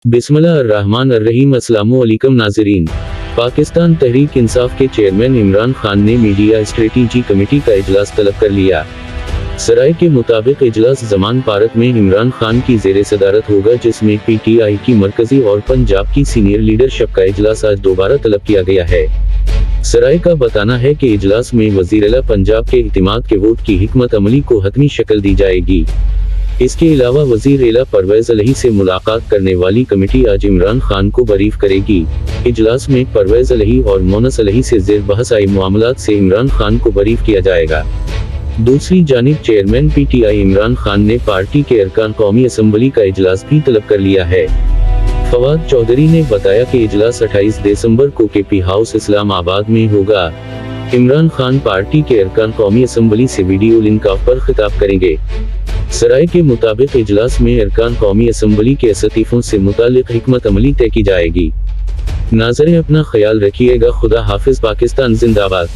बिस्मिल्लाहिर्रहमानिर्रहीम। अस्सलामु अलैकुम नाज़रीन। पाकिस्तान तहरीक इंसाफ के चेयरमैन इमरान खान ने मीडिया स्ट्रेटेजी कमेटी का इजलास तलब कर लिया। सराय के मुताबिक इजलास ज़मान पार्क में इमरान खान की ज़ेरे सदारत होगा, जिसमें PTI की मरकजी और पंजाब की सीनियर लीडरशिप का इजलास आज दोबारा तलब किया गया है। सराय का बताना है कि इजलास में वज़ीर-ए-आला पंजाब के इत्मीनान के वोट की हिकमत अमली को हतमी शक्ल दी जाएगी। इसके अलावा वज़ीर-ए-आला परवेज़ इलाही से मुलाकात करने वाली कमेटी आज इमरान खान को बरीफ करेगी। इजलास में परवेज़ इलाही और मोनस इलाही से ज़ेर बहस आए मामलात से इमरान खान को बरीफ किया जाएगा। दूसरी जानिब चेयरमैन PTI इमरान खान ने पार्टी के अरकान कौमी असम्बली का इजलास भी तलब कर लिया है। फवाद चौधरी ने बताया कि इजलास 28 दिसंबर को KP हाउस इस्लामाबाद में होगा। इमरान खान पार्टी के अरकान कौमी असम्बली से वीडियो लिंक पर खिताब करेंगे। सराय के मुताबिक इजलास में अरकान कौमी असम्बली के इस्तीफों से मुतालिक हिकमत अमली तय की जाएगी। नाज़रीन, अपना ख्याल रखिएगा। खुदा हाफिज। पाकिस्तान जिंदाबाद।